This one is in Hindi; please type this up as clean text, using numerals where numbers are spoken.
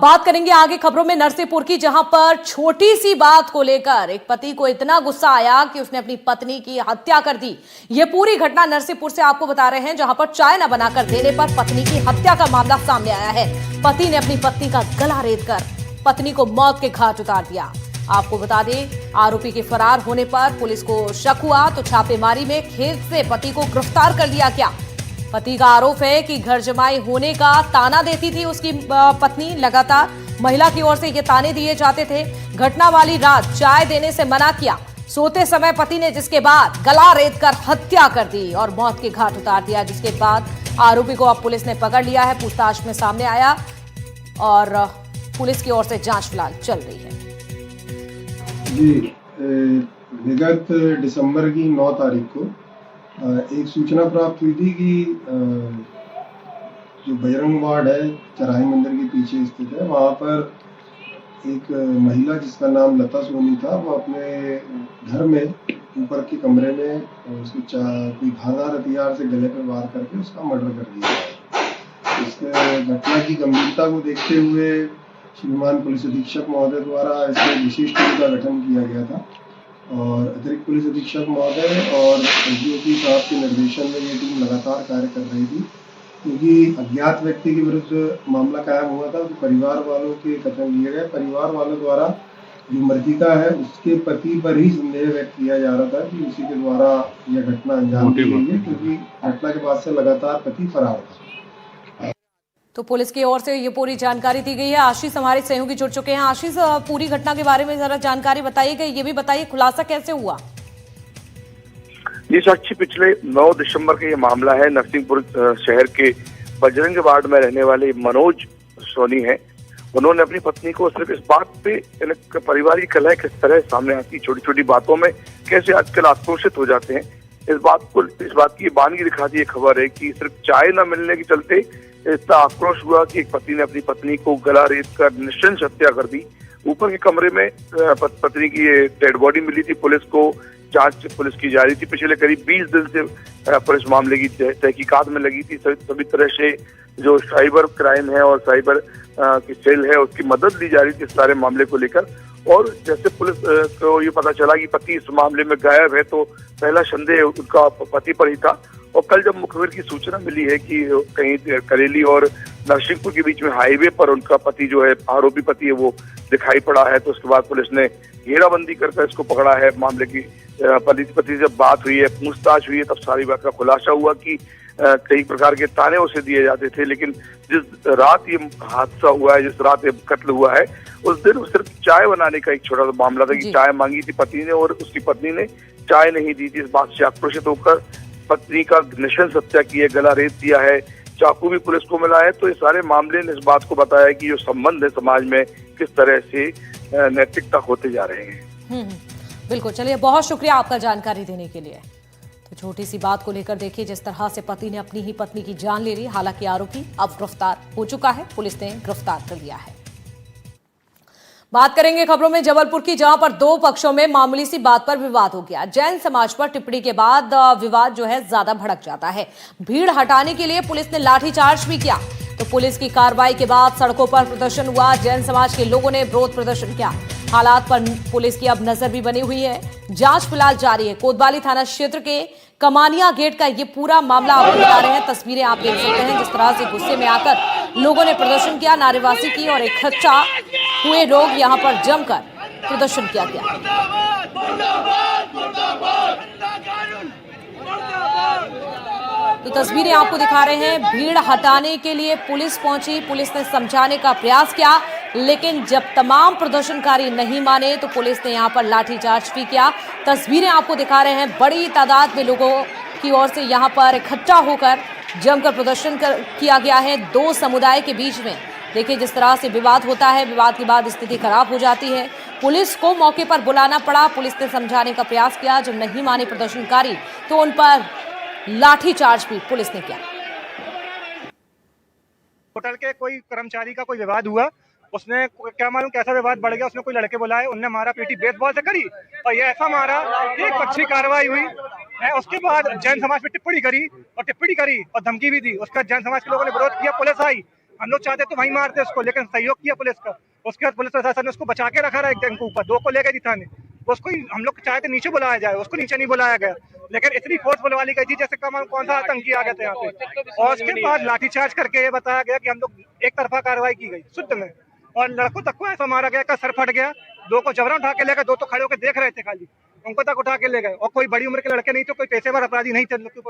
बात करेंगे आगे खबरों में नरसिंहपुर की, जहां पर छोटी सी बात को लेकर एक पति को इतना गुस्सा आया कि उसने अपनी पत्नी की हत्या कर दी। यह पूरी घटना नरसिंहपुर से आपको बता रहे हैं, जहां पर चाय न बनाकर देने पर पत्नी की हत्या का मामला सामने आया है। पति ने अपनी पत्नी का गला रेतकर पत्नी को मौत के घाट उतार दिया। आपको बता दें, आरोपी के फरार होने पर पुलिस को शक हुआ तो छापेमारी में खेत से पति को गिरफ्तार कर लिया गया। पति का आरोप है कि घर जमाई होने का ताना देती थी उसकी पत्नी। लगातार महिला की ओर से ये ताने दिए जाते थे। घटना वाली रात चाय देने से मना किया, सोते समय पति ने जिसके बाद गला रेतकर हत्या कर दी और मौत के घाट उतार दिया। जिसके बाद आरोपी को अब पुलिस ने पकड़ लिया है, पूछताछ में सामने आया और पुलिस की ओर से जांच फिलहाल चल रही है। जी, विगत दिसंबर की 9 तारीख को एक सूचना प्राप्त हुई थी कि जो बजरंग वार्ड है, चराही मंदिर के पीछे स्थित है, वहाँ पर एक महिला जिसका नाम लता सोनी था, वो अपने घर में ऊपर के कमरे में उसको कोई धारदार हथियार से गले पर वार करके उसका मर्डर कर दिया। इस घटना की गंभीरता को देखते हुए श्रीमान पुलिस अधीक्षक महोदय द्वारा इसमें विशेष टीम का गठन किया गया था और अतिरिक्त पुलिस अधीक्षक महोदय और एसडीओपी साहब के निर्देशन में ये टीम लगातार कार्य कर रही थी। क्योंकि अज्ञात व्यक्ति के विरुद्ध मामला कायम हुआ था तो परिवार वालों के कथन लिए गए। परिवार वालों द्वारा जो मृतिका है उसके पति पर ही संदेह व्यक्त किया जा रहा था कि उसी के द्वारा यह घटना अंजाम दी गई है, क्योंकि घटना के बाद से लगातार पति फरार था। तो पुलिस की ओर से ये पूरी जानकारी दी गई है। आशीष हमारे सहयोगी जुड़ चुके हैं। आशीष, पूरी घटना के बारे में जरा जानकारी बताइएगा, ये भी बताइए खुलासा कैसे हुआ। जी साक्षी, पिछले 9 दिसंबर का ये मामला है। नरसिंहपुर शहर के बजरंग वार्ड में रहने वाले मनोज सोनी है। उन्होंने अपनी पत्नी को सिर्फ इस बात पे, पारिवारिक कलह किस तरह सामने आती, छोटी छोटी बातों में कैसे आजकल आक्रोशित हो जाते हैं, इस बात की बानगी दिखाती ये खबर है कि सिर्फ चाय न मिलने के चलते इतना आक्रोश हुआ कि एक पति ने अपनी पत्नी को गला रेत कर नृशंस हत्या कर दी। ऊपर के कमरे में पत्नी की डेड बॉडी मिली थी। पुलिस को जांच पुलिस की जा रही थी। पिछले करीब 20 दिन से पुलिस मामले की तहकीकात में लगी थी। सभी तरह से जो साइबर क्राइम है और साइबर की सेल है उसकी मदद ली जा रही थी इस सारे मामले को लेकर। और जैसे पुलिस को ये पता चला कि पति इस मामले में गायब है तो पहला संदेह उनका पति पर ही था। और कल जब मुखबिर की सूचना मिली है कि कहीं करेली और नरसिंहपुर के बीच में हाईवे पर उनका पति जो है, आरोपी पति है, वो दिखाई पड़ा है, तो उसके बाद पुलिस ने घेराबंदी करके इसको पकड़ा है। मामले की पति जब बात हुई है, पूछताछ हुई है, तब सारी बात का खुलासा हुआ कि कई प्रकार के ताने उसे दिए जाते थे। लेकिन जिस रात ये हादसा हुआ है, जिस रात ये कत्ल हुआ है, उस दिन सिर्फ चाय बनाने का एक छोटा सा मामला था कि चाय मांगी थी पति ने और उसकी पत्नी ने चाय नहीं दी थी। इस बात से आक्रोशित होकर पत्नी का नृशंस हत्या की है, गला रेत दिया है, चाकू भी पुलिस को मिला है। तो ये सारे मामले ने इस बात को बताया है कि जो संबंध है समाज में किस तरह से नैतिकता होते जा रहे हैं। बिल्कुल, चलिए, बहुत शुक्रिया आपका जानकारी देने के लिए। तो छोटी सी बात को लेकर देखिए जिस तरह से पति ने अपनी ही पत्नी की जान ले ली। हालांकि आरोपी अब गिरफ्तार हो चुका है, पुलिस ने गिरफ्तार कर लिया है। बात करेंगे खबरों में जबलपुर की, जहां पर 2 पक्षों में मामूली सी बात पर विवाद हो गया। जैन समाज पर टिप्पणी के बाद विवाद जो है ज्यादा भड़क जाता है। भीड़ हटाने के लिए पुलिस ने लाठीचार्ज भी किया। तो पुलिस की कार्रवाई के बाद सड़कों पर प्रदर्शन हुआ। जैन समाज के लोगों ने विरोध प्रदर्शन किया। हालात पर पुलिस की अब नजर भी बनी हुई है। जांच फिलहाल जारी है। कोतवाली थाना क्षेत्र के कमानिया गेट का ये पूरा मामला आपको बता रहे हैं। तस्वीरें आप देख सकते हैं, जिस तरह से गुस्से में आकर लोगों ने प्रदर्शन किया, नारेबाजी की और इकट्ठा हुए लोग यहां पर जमकर प्रदर्शन किया गया। तो तस्वीरें आपको दिखा रहे हैं। भीड़ हटाने के लिए पुलिस पहुंची, पुलिस ने समझाने का प्रयास किया, लेकिन जब तमाम प्रदर्शनकारी नहीं माने तो पुलिस ने यहां पर लाठीचार्ज भी किया। तस्वीरें आपको दिखा रहे हैं, बड़ी तादाद में लोगों की ओर से यहां पर इकट्ठा होकर जमकर प्रदर्शन किया गया है। 2 समुदाय के बीच में देखिए जिस तरह से विवाद होता है, विवाद के बाद स्थिति खराब हो जाती है। पुलिस को मौके पर बुलाना पड़ा, पुलिस ने समझाने का प्रयास किया। जब नहीं माने प्रदर्शनकारी तो उन पर लाठीचार्ज भी पुलिस ने किया। होटल के कोई कर्मचारी का कोई विवाद हुआ, उसने क्या मालूम कैसा विवाद बढ़ गया, उसने कोई लड़के बुलाए, उनने मारा पीटी बेसबॉल से करी और ये ऐसा मारा, एक पक्षी कार्रवाई हुई। उसके बाद जैन समाज पे टिप्पणी करी और धमकी भी दी। उसका जैन समाज के लोगों ने विरोध किया, पुलिस आई, हम लोग चाहते तो वहीं मारते उसको, लेकिन सहयोग किया पुलिस का। उसके बाद पुलिस प्रशासन ने उसको बचा के रखा रहा एक दिन के ऊपर, 2 को ले गए थाने। उसको हम लोग चाहते नीचे बुलाया जाए, उसको नीचे नहीं बुलाया गया, लेकिन इतनी फोर्स बुलवा ली गई थी जैसे कौन सा आतंकी आ गए थे यहाँ पे। और उसके बाद लाठीचार्ज करके ये बताया गया कि हम लोग एक तरफा कार्रवाई की गई शुद्ध में, और लड़कों तक को ऐसा मारा गया का सर फट गया। 2 को जबरन उठा के ले गए, 2 तो खड़े होकर देख रहे थे खाली, उनको तक उठा के ले गए। और कोई बड़ी उम्र के लड़के नहीं थे, कोई पेशेवर अपराधी नहीं थे।